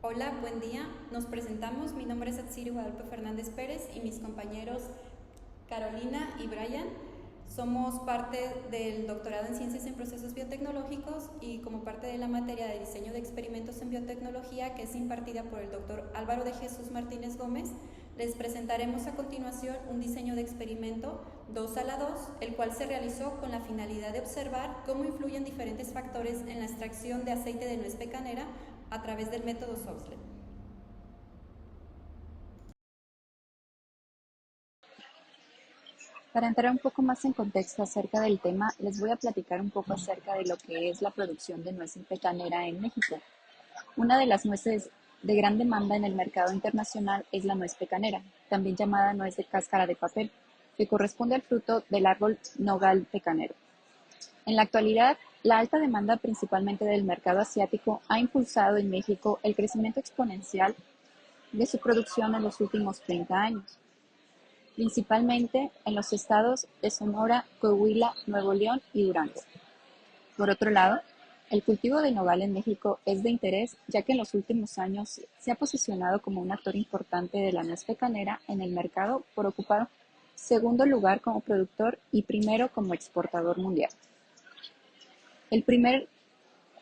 Hola, buen día. Nos presentamos. Mi nombre es Atsiri Guadalupe Fernández Pérez y mis compañeros Carolina y Brian. Somos parte del doctorado en Ciencias en Procesos Biotecnológicos y como parte de la materia de diseño de experimentos en biotecnología que es impartida por el doctor Álvaro de Jesús Martínez Gómez, les presentaremos a continuación un diseño de experimento 2 a la 2, el cual se realizó con la finalidad de observar cómo influyen diferentes factores en la extracción de aceite de nuez pecanera a través del método Soxhlet. Para entrar un poco más en contexto acerca del tema, les voy a platicar un poco acerca de lo que es la producción de nuez pecanera en México. Una de las nueces de gran demanda en el mercado internacional es la nuez pecanera, también llamada nuez de cáscara de papel, que corresponde al fruto del árbol nogal pecanero. En la actualidad, la alta demanda principalmente del mercado asiático ha impulsado en México el crecimiento exponencial de su producción en los últimos 30 años, principalmente en los estados de Sonora, Coahuila, Nuevo León y Durango. Por otro lado, el cultivo de nogal en México es de interés, ya que en los últimos años se ha posicionado como un actor importante de la nuez pecanera en el mercado por ocupar segundo lugar como productor y primero como exportador mundial. El primer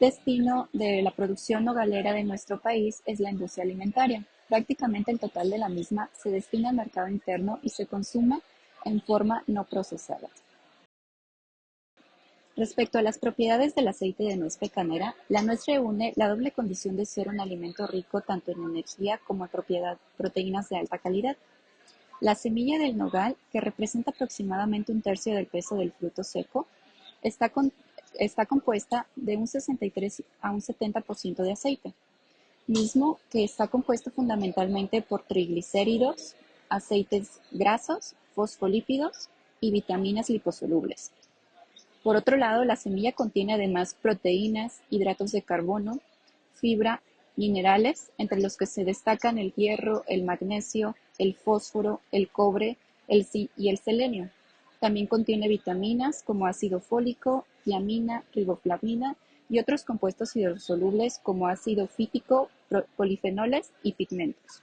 destino de la producción nogalera de nuestro país es la industria alimentaria. Prácticamente el total de la misma se destina al mercado interno y se consume en forma no procesada. Respecto a las propiedades del aceite de nuez pecanera, la nuez reúne la doble condición de ser un alimento rico tanto en energía como en proteínas de alta calidad. La semilla del nogal, que representa aproximadamente un tercio del peso del fruto seco, está, con- está compuesta de un 63 a un 70% de aceite, mismo que está compuesto fundamentalmente por triglicéridos, aceites grasos, fosfolípidos y vitaminas liposolubles. Por otro lado, la semilla contiene además proteínas, hidratos de carbono, fibra, minerales, entre los que se destacan el hierro, el magnesio, el fósforo, el cobre, el zinc y el selenio. También contiene vitaminas como ácido fólico, tiamina, riboflavina y otros compuestos hidrosolubles como ácido fítico, polifenoles y pigmentos.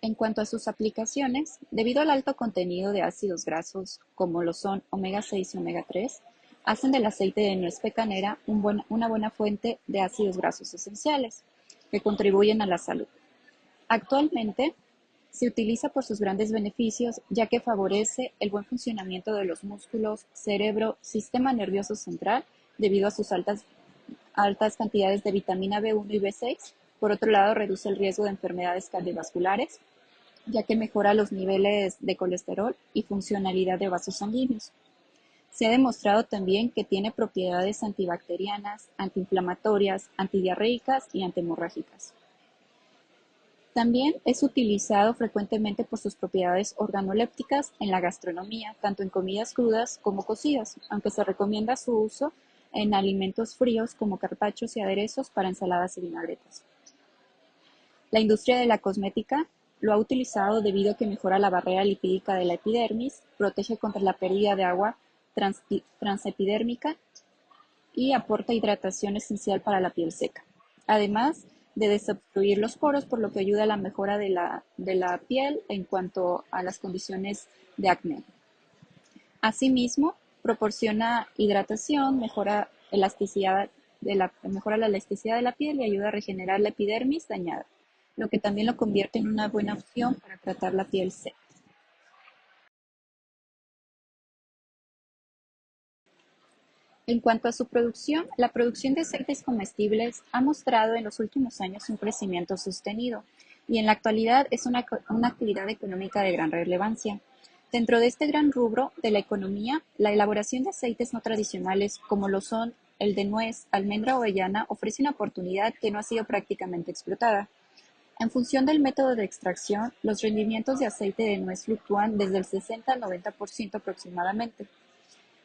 En cuanto a sus aplicaciones, debido al alto contenido de ácidos grasos, como lo son omega 6 y omega 3, hacen del aceite de nuez pecanera una buena fuente de ácidos grasos esenciales que contribuyen a la salud. Actualmente, se utiliza por sus grandes beneficios, ya que favorece el buen funcionamiento de los músculos, cerebro, sistema nervioso central, debido a sus altas cantidades de vitamina B1 y B6. Por otro lado, reduce el riesgo de enfermedades cardiovasculares, ya que mejora los niveles de colesterol y funcionalidad de vasos sanguíneos. Se ha demostrado también que tiene propiedades antibacterianas, antiinflamatorias, antidiarreicas y antihemorrágicas. También es utilizado frecuentemente por sus propiedades organolépticas en la gastronomía, tanto en comidas crudas como cocidas, aunque se recomienda su uso en alimentos fríos como carpachos y aderezos para ensaladas y vinagretas. La industria de la cosmética lo ha utilizado debido a que mejora la barrera lipídica de la epidermis, protege contra la pérdida de agua transepidérmica y aporta hidratación esencial para la piel seca. Además de desobstruir los poros, por lo que ayuda a la mejora de la piel en cuanto a las condiciones de acné. Asimismo, proporciona hidratación, mejora la elasticidad de la piel y ayuda a regenerar la epidermis dañada, lo que también lo convierte en una buena opción para tratar la piel seca. En cuanto a su producción, la producción de aceites comestibles ha mostrado en los últimos años un crecimiento sostenido y en la actualidad es una actividad económica de gran relevancia. Dentro de este gran rubro de la economía, la elaboración de aceites no tradicionales como lo son el de nuez, almendra o avellana ofrece una oportunidad que no ha sido prácticamente explotada. En función del método de extracción, los rendimientos de aceite de nuez fluctúan desde el 60 al 90% aproximadamente.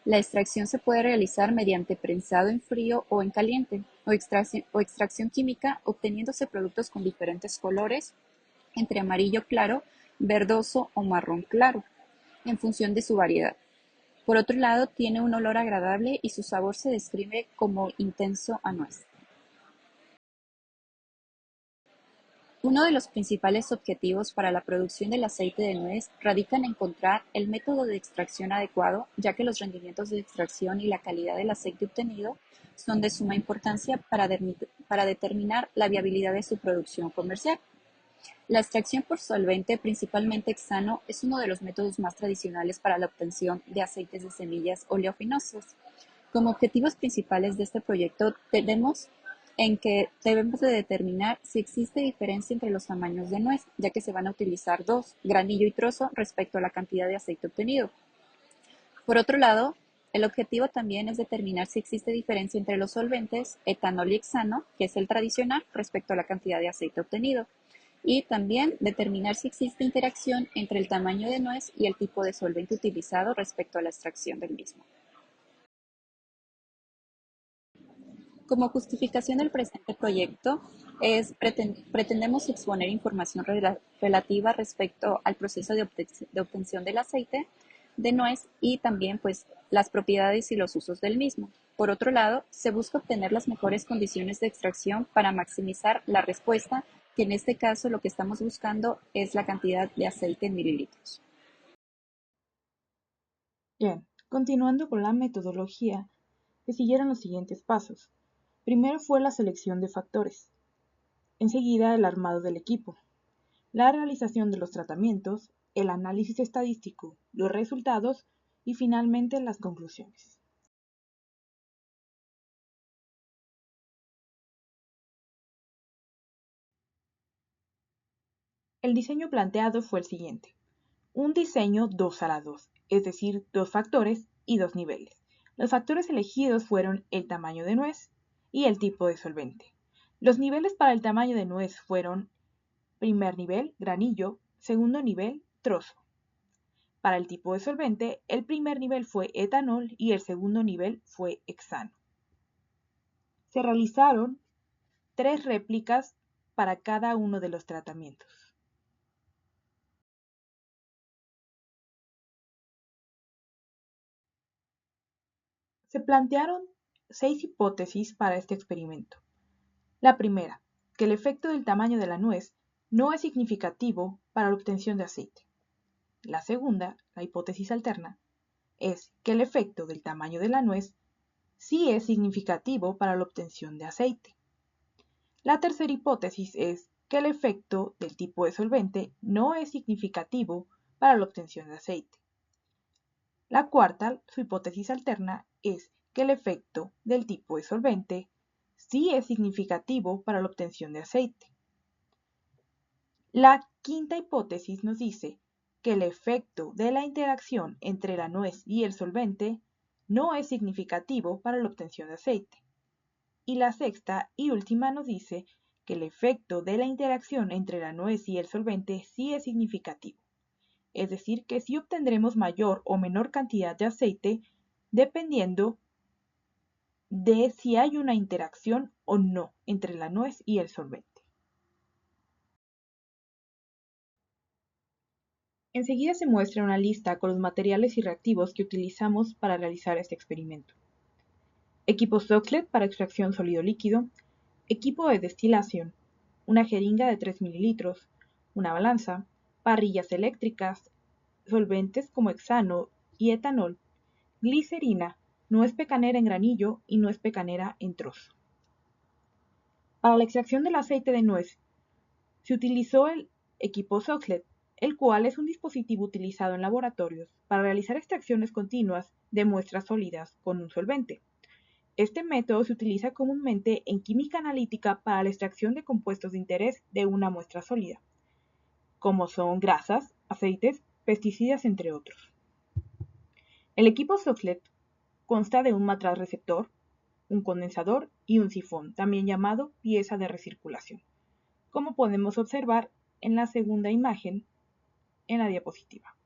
La extracción se puede realizar mediante prensado en frío o en caliente, o extracción química, obteniéndose productos con diferentes colores, entre amarillo claro, verdoso o marrón claro, en función de su variedad. Por otro lado, tiene un olor agradable y su sabor se describe como intenso a nuez. Uno de los principales objetivos para la producción del aceite de nuez radica en encontrar el método de extracción adecuado, ya que los rendimientos de extracción y la calidad del aceite obtenido son de suma importancia para determinar la viabilidad de su producción comercial. La extracción por solvente, principalmente hexano, es uno de los métodos más tradicionales para la obtención de aceites de semillas oleaginosas. Como objetivos principales de este proyecto tenemos en que debemos de determinar si existe diferencia entre los tamaños de nuez, ya que se van a utilizar dos, granillo y trozo, respecto a la cantidad de aceite obtenido. Por otro lado, el objetivo también es determinar si existe diferencia entre los solventes etanol y hexano, que es el tradicional, respecto a la cantidad de aceite obtenido. Y también determinar si existe interacción entre el tamaño de nuez y el tipo de solvente utilizado respecto a la extracción del mismo. Como justificación del presente proyecto, pretendemos exponer información relativa respecto al proceso de obtención del aceite de nuez y también pues las propiedades y los usos del mismo. Por otro lado, se busca obtener las mejores condiciones de extracción para maximizar la respuesta, que en este caso lo que estamos buscando es la cantidad de aceite en mililitros. Bien, continuando con la metodología, se siguieron los siguientes pasos. Primero fue la selección de factores, enseguida el armado del equipo, la realización de los tratamientos, el análisis estadístico, los resultados y finalmente las conclusiones. El diseño planteado fue el siguiente. Un diseño 2 a la 2, es decir, dos factores y dos niveles. Los factores elegidos fueron el tamaño de nuez y el tipo de solvente. Los niveles para el tamaño de nuez fueron primer nivel, granillo, segundo nivel, trozo. Para el tipo de solvente, el primer nivel fue etanol y el segundo nivel fue hexano. Se realizaron 3 réplicas para cada uno de los tratamientos. Se plantearon 6 hipótesis para este experimento. La primera, que el efecto del tamaño de la nuez no es significativo para la obtención de aceite. La segunda, la hipótesis alterna, es que el efecto del tamaño de la nuez sí es significativo para la obtención de aceite. La tercera hipótesis es que el efecto del tipo de solvente no es significativo para la obtención de aceite. La cuarta, su hipótesis alterna, es que el efecto del tipo de solvente sí es significativo para la obtención de aceite. La quinta hipótesis nos dice que el efecto de la interacción entre la nuez y el solvente no es significativo para la obtención de aceite. Y la sexta y última nos dice que el efecto de la interacción entre la nuez y el solvente sí es significativo. Es decir, que sí obtendremos mayor o menor cantidad de aceite dependiendo de si hay una interacción o no entre la nuez y el solvente. Enseguida se muestra una lista con los materiales y reactivos que utilizamos para realizar este experimento. Equipo Soxhlet para extracción sólido-líquido, equipo de destilación, una jeringa de 3 mililitros, una balanza, parrillas eléctricas, solventes como hexano y etanol, glicerina, nuez pecanera en granillo y nuez pecanera en trozo. Para la extracción del aceite de nuez se utilizó el equipo Soxhlet, el cual es un dispositivo utilizado en laboratorios para realizar extracciones continuas de muestras sólidas con un solvente. Este método se utiliza comúnmente en química analítica para la extracción de compuestos de interés de una muestra sólida, como son grasas, aceites, pesticidas, entre otros. El equipo Soxhlet consta de un matraz receptor, un condensador y un sifón, también llamado pieza de recirculación, como podemos observar en la segunda imagen en la diapositiva.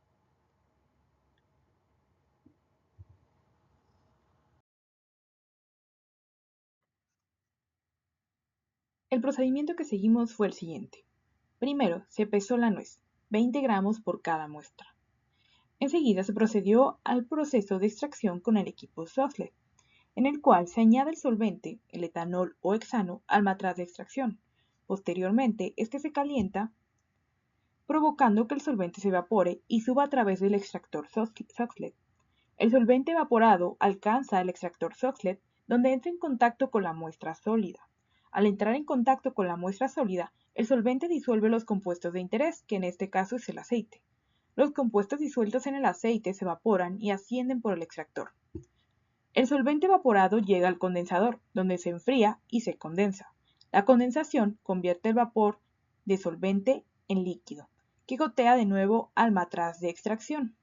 El procedimiento que seguimos fue el siguiente. Primero, se pesó la nuez, 20 gramos por cada muestra. Enseguida se procedió al proceso de extracción con el equipo Soxhlet, en el cual se añade el solvente, el etanol o hexano, al matraz de extracción. Posteriormente, este se calienta, provocando que el solvente se evapore y suba a través del extractor Soxhlet. El solvente evaporado alcanza el extractor Soxhlet, donde entra en contacto con la muestra sólida. Al entrar en contacto con la muestra sólida, el solvente disuelve los compuestos de interés, que en este caso es el aceite. Los compuestos disueltos en el aceite se evaporan y ascienden por el extractor. El solvente evaporado llega al condensador, donde se enfría y se condensa. La condensación convierte el vapor de solvente en líquido, que gotea de nuevo al matraz de extracción.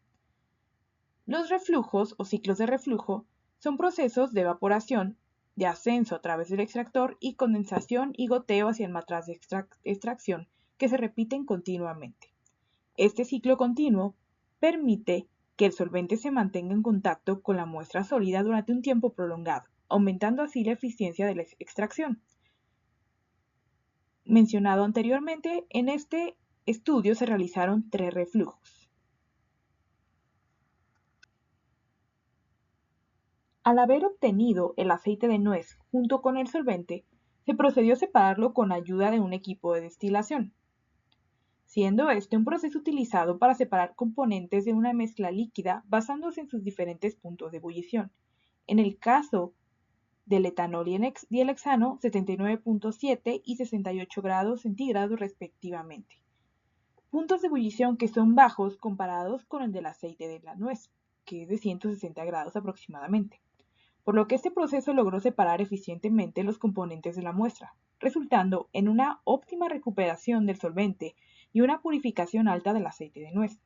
Los reflujos o ciclos de reflujo son procesos de evaporación, de ascenso a través del extractor y condensación y goteo hacia el matraz de extracción, que se repiten continuamente. Este ciclo continuo permite que el solvente se mantenga en contacto con la muestra sólida durante un tiempo prolongado, aumentando así la eficiencia de la extracción. Mencionado anteriormente, en este estudio se realizaron 3 reflujos. Al haber obtenido el aceite de nuez junto con el solvente, se procedió a separarlo con ayuda de un equipo de destilación, siendo este un proceso utilizado para separar componentes de una mezcla líquida basándose en sus diferentes puntos de ebullición. En el caso del etanol y el hexano, 79.7 y 68 grados centígrados respectivamente. Puntos de ebullición que son bajos comparados con el del aceite de la nuez, que es de 160 grados aproximadamente, por lo que este proceso logró separar eficientemente los componentes de la muestra, resultando en una óptima recuperación del solvente y una purificación alta del aceite de nuez.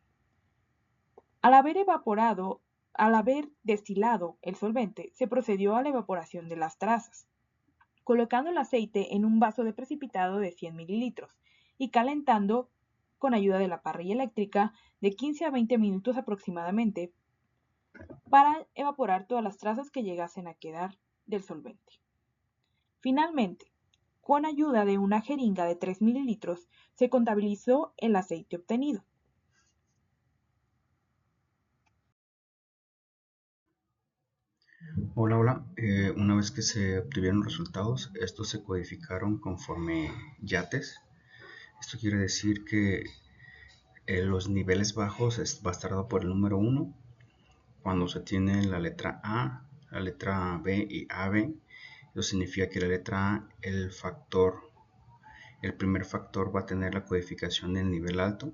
Al haber destilado el solvente, se procedió a la evaporación de las trazas, colocando el aceite en un vaso de precipitado de 100 mililitros y calentando con ayuda de la parrilla eléctrica de 15 a 20 minutos aproximadamente para evaporar todas las trazas que llegasen a quedar del solvente. Finalmente, con ayuda de una jeringa de 3 mililitros, se contabilizó el aceite obtenido. Hola. Una vez que se obtuvieron resultados, estos se codificaron conforme yates. Esto quiere decir que los niveles bajos va a estar dado por el número 1 cuando se tiene la letra A, la letra B y AB. Eso significa que la letra A, el primer factor va a tener la codificación del nivel alto,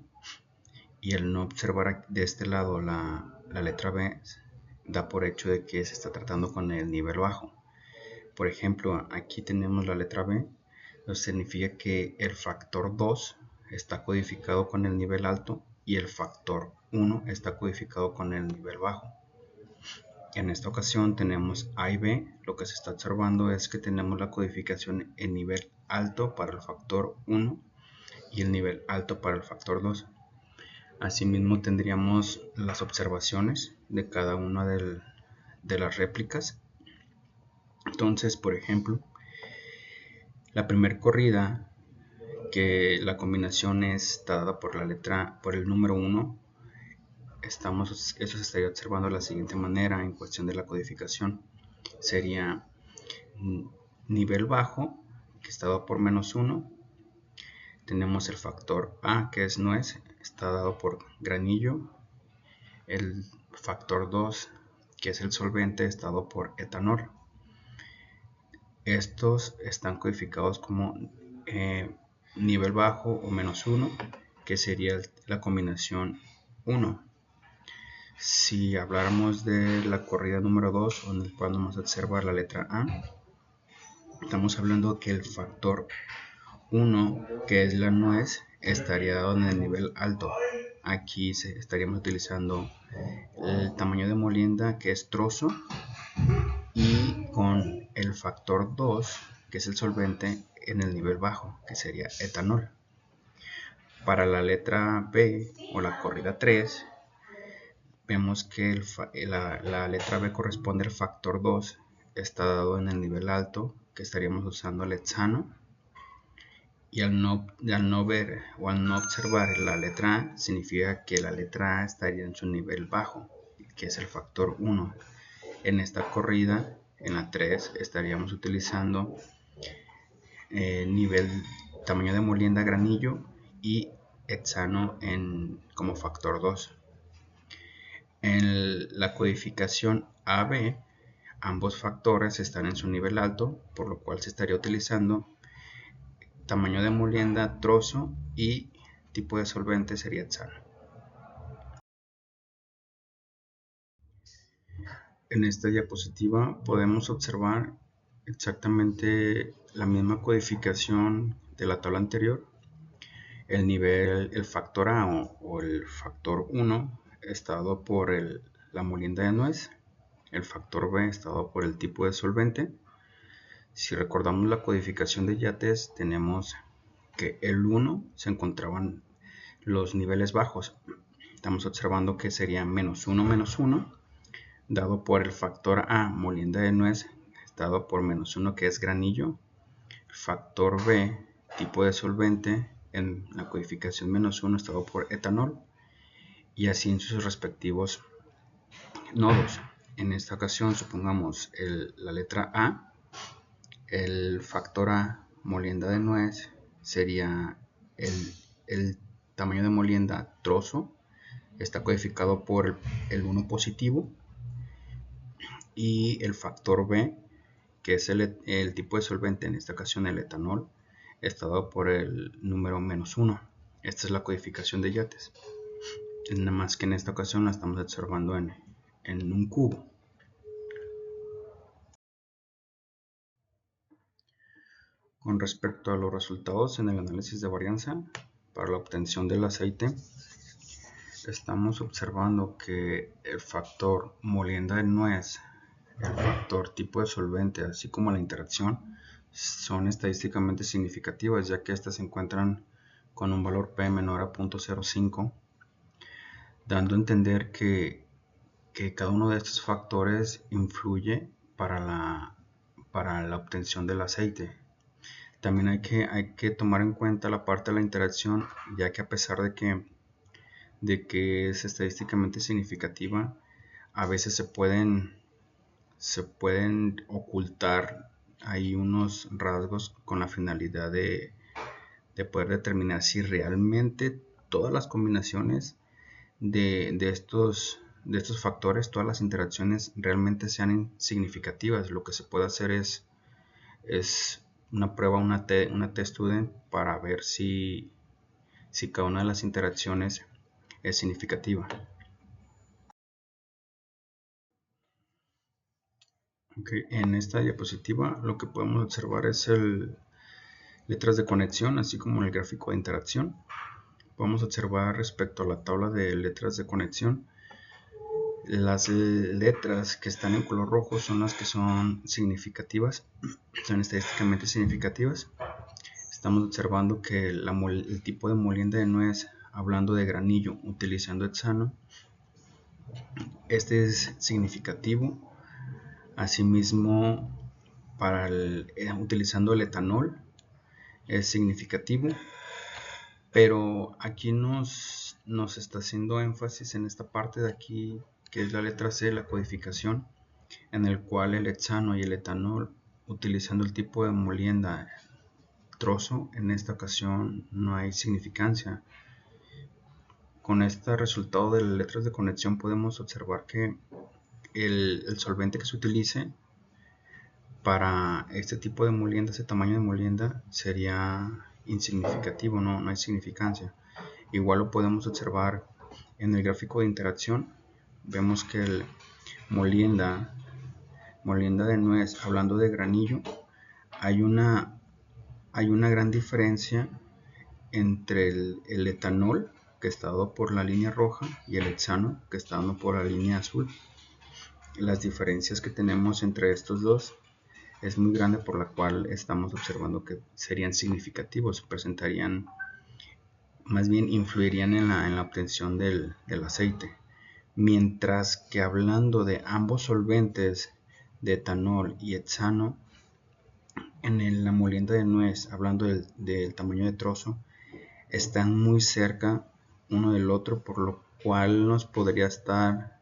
y el no observar de este lado la letra B da por hecho de que se está tratando con el nivel bajo. Por ejemplo, aquí tenemos la letra B, eso significa que el factor 2 está codificado con el nivel alto y el factor 1 está codificado con el nivel bajo. En esta ocasión tenemos A y B. Lo que se está observando es que tenemos la codificación en nivel alto para el factor 1 y el nivel alto para el factor 2. Asimismo tendríamos las observaciones de cada una de las réplicas. Entonces, por ejemplo, la primera corrida, que la combinación está dada por el número 1, eso se estaría observando de la siguiente manera en cuestión de la codificación. Sería nivel bajo, que está dado por -1. Tenemos el factor A, que es nuez, está dado por granillo. El factor 2, que es el solvente, está dado por etanol. Estos están codificados como nivel bajo o -1, que sería la combinación 1. Si habláramos de la corrida número 2, donde vamos a observar la letra A, estamos hablando que el factor 1, que es la nuez, estaría dado en el nivel alto. Aquí estaríamos utilizando el tamaño de molienda, que es trozo, y con el factor 2, que es el solvente, en el nivel bajo, que sería etanol. Para la letra B o la corrida 3, vemos que la letra B corresponde al factor 2, está dado en el nivel alto, que estaríamos usando el hexano, y al no ver o al no observar la letra A, significa que la letra A estaría en su nivel bajo, que es el factor 1. En esta corrida, en la 3, estaríamos utilizando nivel tamaño de molienda granillo y hexano como factor 2. En la codificación AB, ambos factores están en su nivel alto, por lo cual se estaría utilizando tamaño de molienda, trozo, y tipo de solvente sería hexano. En esta diapositiva podemos observar exactamente la misma codificación de la tabla anterior. El factor A o el factor 1 está dado por la molienda de nuez. El factor B está dado por el tipo de solvente. Si recordamos la codificación de Yates, tenemos que el 1 se encontraban los niveles bajos. Estamos observando que sería -1, dado por el factor A, molienda de nuez, dado por -1, que es granillo. El factor B, tipo de solvente, en la codificación -1 está dado por etanol, y así en sus respectivos nodos. En esta ocasión, supongamos la letra A, el factor A, molienda de nuez, sería el tamaño de molienda trozo, está codificado por el 1 positivo, y el factor B, que es el tipo de solvente, en esta ocasión el etanol, está dado por el número -1. Esta es la codificación de Yates, nada más que en esta ocasión la estamos observando en un cubo. Con respecto a los resultados en el análisis de varianza para la obtención del aceite, estamos observando que el factor molienda de nuez, el factor tipo de solvente, así como la interacción, son estadísticamente significativas, ya que estas se encuentran con un valor P menor a 0.05, dando a entender que cada uno de estos factores influye para la obtención del aceite. También hay que tomar en cuenta la parte de la interacción, ya que a pesar de que es estadísticamente significativa, a veces se pueden ocultar ahí unos rasgos con la finalidad de poder determinar si realmente todas las combinaciones de estos factores, todas las interacciones realmente sean significativas. Lo que se puede hacer es una prueba, una test student, para ver si cada una de las interacciones es significativa. Okay. En esta diapositiva lo que podemos observar es letras de conexión, así como el gráfico de interacción. Podemos observar respecto a la tabla de letras de conexión, las letras que están en color rojo son las que son significativas, son estadísticamente significativas. Estamos observando que el tipo de molienda de nuez, hablando de granillo utilizando hexano, este es significativo. Asimismo, utilizando el etanol es significativo, pero aquí nos está haciendo énfasis en esta parte de aquí, que es la letra C, la codificación, en el cual el hexano y el etanol, utilizando el tipo de molienda trozo, en esta ocasión no hay significancia. Con este resultado de las letras de conexión podemos observar que el solvente que se utilice para este tipo de molienda, ese tamaño de molienda, sería insignificativo, no hay significancia. Igual lo podemos observar en el gráfico de interacción. Vemos que el molienda de nuez, hablando de granillo, hay una gran diferencia entre el etanol, que está dado por la línea roja, y el hexano, que está dado por la línea azul. Las diferencias que tenemos entre estos dos es muy grande, por la cual estamos observando que serían significativos, presentarían, más bien influirían en la obtención del aceite. Mientras que hablando de ambos solventes, de etanol y hexano, la molienda de nuez, hablando del tamaño de trozo, están muy cerca uno del otro, por lo cual nos podría estar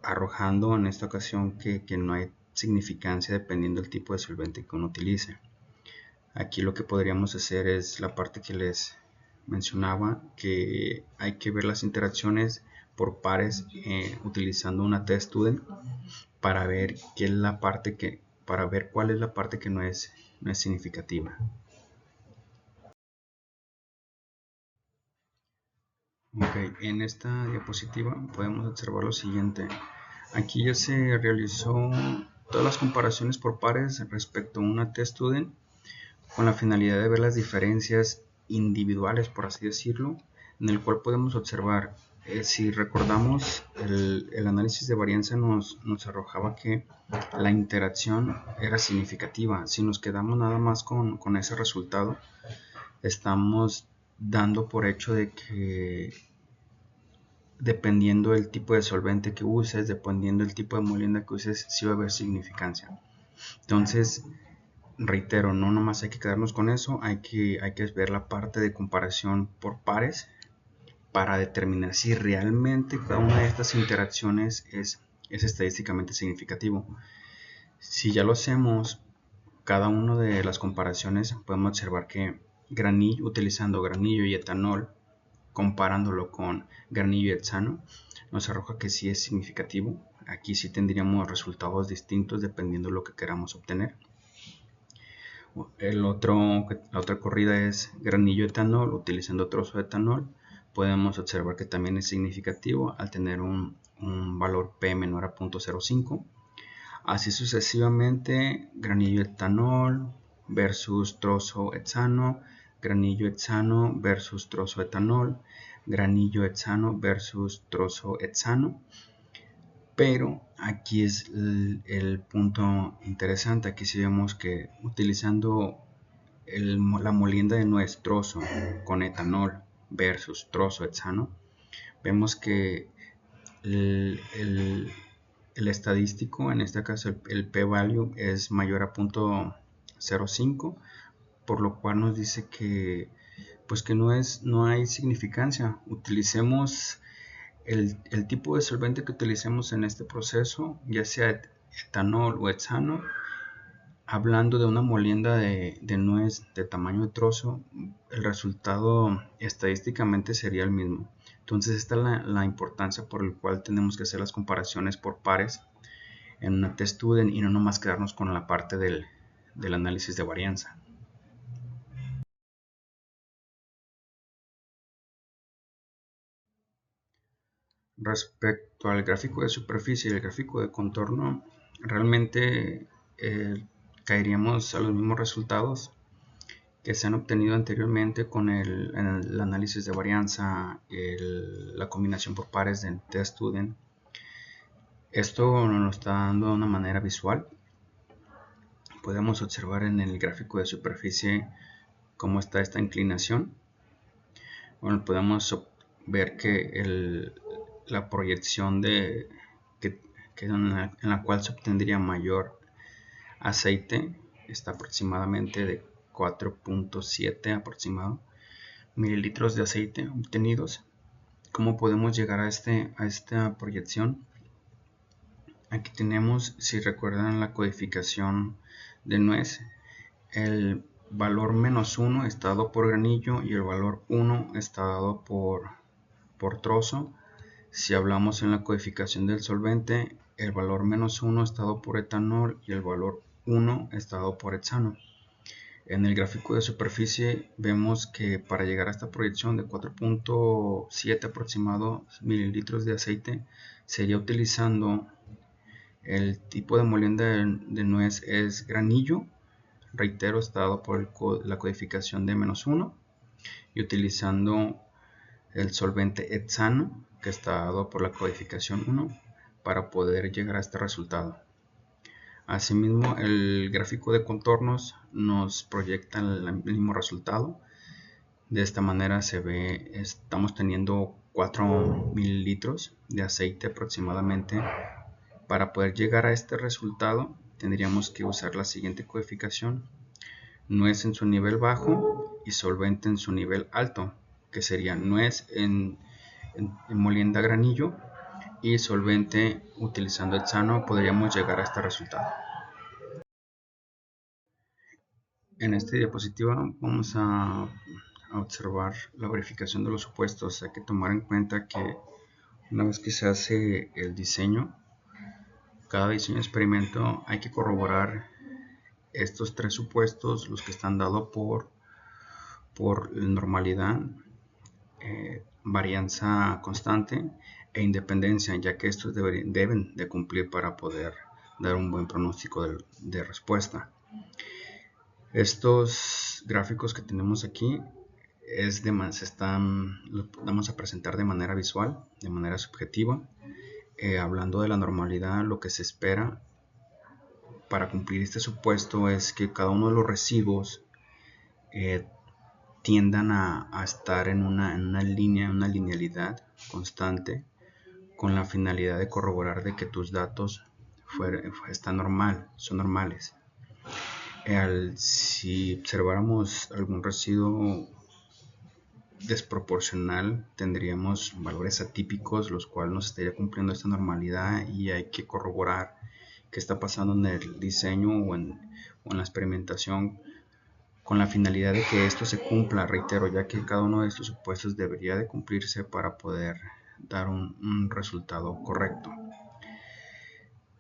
arrojando en esta ocasión que no hay significancia dependiendo del tipo de solvente que uno utilice. Aquí lo que podríamos hacer es la parte que les mencionaba, que hay que ver las interacciones por pares utilizando una test student para ver cuál es la parte que no es significativa. Ok, en esta diapositiva podemos observar lo siguiente. Aquí ya se realizó todas las comparaciones por pares respecto a una test student con la finalidad de ver las diferencias individuales, por así decirlo, en el cual podemos observar, si recordamos, el análisis de varianza nos arrojaba que la interacción era significativa. Si nos quedamos nada más con ese resultado, estamos dando por hecho de que dependiendo del tipo de solvente que uses, dependiendo del tipo de molienda que uses, sí va a haber significancia. Entonces, reitero, no nomás hay que quedarnos con eso, hay que ver la parte de comparación por pares para determinar si realmente cada una de estas interacciones es estadísticamente significativo. Si ya lo hacemos, cada una de las comparaciones podemos observar que utilizando granillo y etanol, comparándolo con granillo y hexano, nos arroja que sí es significativo. Aquí sí tendríamos resultados distintos dependiendo de lo que queramos obtener. La otra corrida es granillo etanol, utilizando trozo de etanol. Podemos observar que también es significativo al tener un valor P menor a 0.05. Así sucesivamente, granillo etanol versus trozo hexano, granillo hexano versus trozo etanol, granillo hexano versus trozo hexano. Pero aquí es el punto interesante. Aquí sí vemos que utilizando la molienda de nuez trozo con etanol versus trozo hexano, vemos que el estadístico, en este caso el p-value, es mayor a 0.05, por lo cual nos dice que pues que no hay significancia. Utilicemos el tipo de solvente que utilicemos en este proceso, ya sea etanol o hexano, hablando de una molienda de nuez de tamaño de trozo, el resultado estadísticamente sería el mismo. Entonces esta es la importancia por la cual tenemos que hacer las comparaciones por pares en una test student y no nomás quedarnos con la parte del análisis de varianza. Respecto al gráfico de superficie y el gráfico de contorno, realmente caeríamos a los mismos resultados que se han obtenido anteriormente con el análisis de varianza, la combinación por pares del test student. Esto nos lo está dando de una manera visual. Podemos observar en el gráfico de superficie cómo está esta inclinación. Bueno, podemos ver que la proyección en la cual se obtendría mayor aceite está aproximadamente de 4.7 aproximado mililitros de aceite obtenidos. ¿Cómo podemos llegar a esta proyección? Aquí tenemos, si recuerdan la codificación de nuez, el valor -1 está dado por granillo y el valor 1 está dado por trozo. Si hablamos en la codificación del solvente, el valor -1 está dado por etanol y el valor 1 está dado por hexano. En el gráfico de superficie vemos que para llegar a esta proyección de 4.7 aproximado mililitros de aceite sería utilizando el tipo de molienda de nuez es granillo, reitero, está dado por la codificación de -1, y utilizando el solvente hexano, que está dado por la codificación 1, para poder llegar a este resultado. Asimismo, el gráfico de contornos nos proyecta el mismo resultado. De esta manera se ve, estamos teniendo 4 mililitros de aceite aproximadamente. Para poder llegar a este resultado tendríamos que usar la siguiente codificación: nuez en su nivel bajo y solvente en su nivel alto, que sería nuez en molienda a granillo y solvente utilizando hexano. Podríamos llegar a este resultado. En esta diapositiva vamos a observar la verificación de los supuestos. Hay que tomar en cuenta que una vez que se hace el diseño, cada diseño de experimento, hay que corroborar estos tres supuestos, los que están dados por normalidad, varianza constante e independencia, ya que estos deben de cumplir para poder dar un buen pronóstico de respuesta. Estos gráficos que tenemos aquí los vamos a presentar de manera visual, de manera subjetiva. Hablando de la normalidad, lo que se espera para cumplir este supuesto es que cada uno de los residuos tiendan a estar en una línea, una linealidad constante, con la finalidad de corroborar de que tus datos son normales. Si observáramos algún residuo desproporcional, tendríamos valores atípicos, los cuales no se estaría cumpliendo esta normalidad, y hay que corroborar qué está pasando en el diseño o en la experimentación, con la finalidad de que esto se cumpla, reitero, ya que cada uno de estos supuestos debería de cumplirse para poder dar un resultado correcto.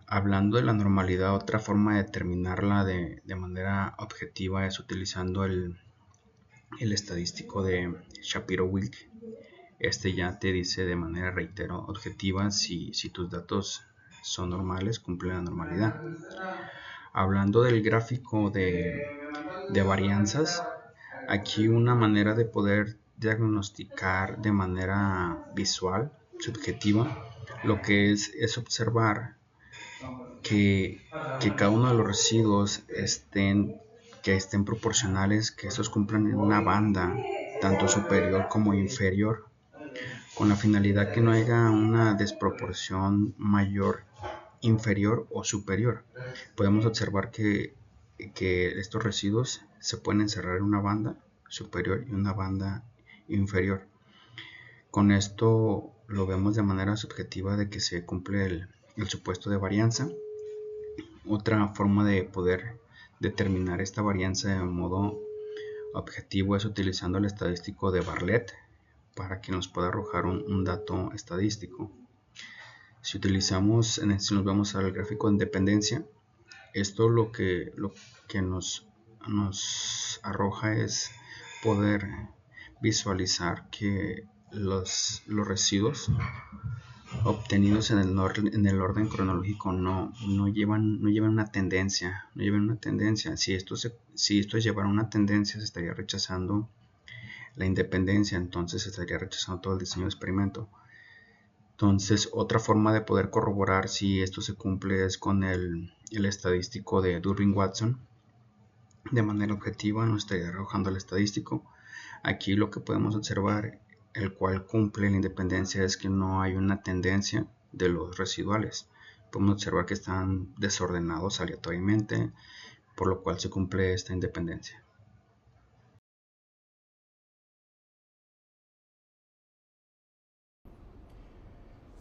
Hablando de la normalidad, otra forma de determinarla de manera objetiva es utilizando el estadístico de Shapiro-Wilk. Este ya te dice de manera, reitero, objetiva si tus datos son normales, cumplen la normalidad. Hablando del gráfico de varianzas, aquí una manera de poder diagnosticar de manera visual, subjetiva, lo que es observar que cada uno de los residuos estén proporcionales, que estos cumplan en una banda tanto superior como inferior, con la finalidad que no haya una desproporción mayor, inferior o superior. Podemos observar que estos residuos se pueden encerrar en una banda superior y una banda inferior. Con esto lo vemos de manera subjetiva de que se cumple el supuesto de varianza. Otra forma de poder determinar esta varianza de modo objetivo es utilizando el estadístico de Bartlett, para que nos pueda arrojar un dato estadístico. Si nos vamos al gráfico de independencia, esto lo que nos arroja es poder visualizar que los residuos obtenidos en el orden cronológico no llevan una tendencia. Si esto llevara una tendencia, se estaría rechazando la independencia, entonces se estaría rechazando todo el diseño de experimento. Entonces, otra forma de poder corroborar si esto se cumple es con el estadístico de Durbin-Watson. De manera objetiva nos estaría arrojando el estadístico. Aquí lo que podemos observar, el cual cumple la independencia, es que no hay una tendencia de los residuales. Podemos observar que están desordenados aleatoriamente, por lo cual se cumple esta independencia.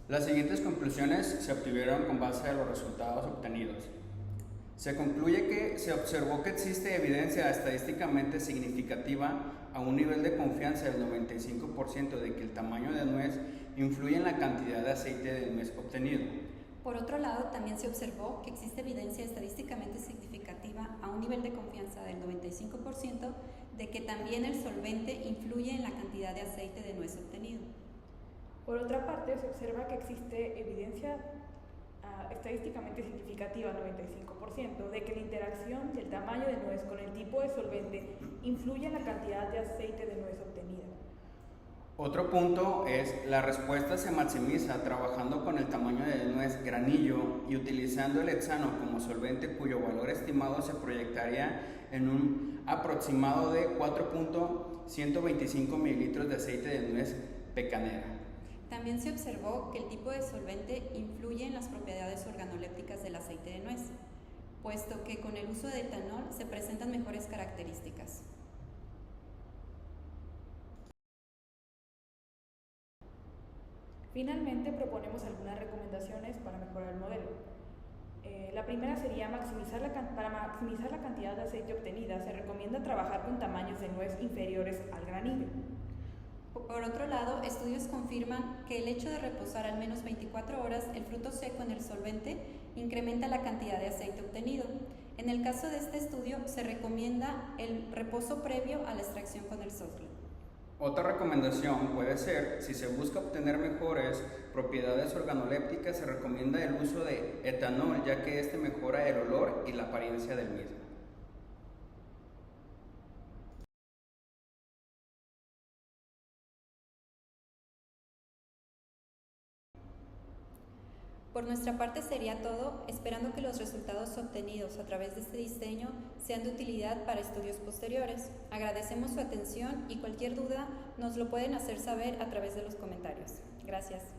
Las siguientes conclusiones se obtuvieron con base a los resultados obtenidos. Se concluye que se observó que existe evidencia estadísticamente significativa a un nivel de confianza del 95% de que el tamaño de nuez influye en la cantidad de aceite de nuez obtenido. Por otro lado, también se observó que existe evidencia estadísticamente significativa a un nivel de confianza del 95% de que también el solvente influye en la cantidad de aceite de nuez obtenido. Por otra parte, se observa que existe evidencia estadísticamente significativa, 95%, de que la interacción del tamaño de nuez con el tipo de solvente influye en la cantidad de aceite de nuez obtenida. Otro punto es la respuesta se maximiza trabajando con el tamaño de nuez granillo y utilizando el hexano como solvente, cuyo valor estimado se proyectaría en un aproximado de 4.125 mililitros de aceite de nuez pecanera. También se observó que el tipo de solvente influye en las propiedades organolépticas del aceite de nuez. puesto que con el uso de etanol se presentan mejores características. Finalmente, proponemos algunas recomendaciones para mejorar el modelo. La primera sería para maximizar la cantidad de aceite obtenida, se recomienda trabajar con tamaños de nuez inferiores al granillo. Por otro lado, estudios confirman que el hecho de reposar al menos 24 horas el fruto seco en el solvente incrementa la cantidad de aceite obtenido. En el caso de este estudio, se recomienda el reposo previo a la extracción con el softlet. Otra recomendación puede ser, si se busca obtener mejores propiedades organolépticas, se recomienda el uso de etanol, ya que este mejora el olor y la apariencia del mismo. Por nuestra parte sería todo, esperando que los resultados obtenidos a través de este diseño sean de utilidad para estudios posteriores. Agradecemos su atención y cualquier duda nos lo pueden hacer saber a través de los comentarios. Gracias.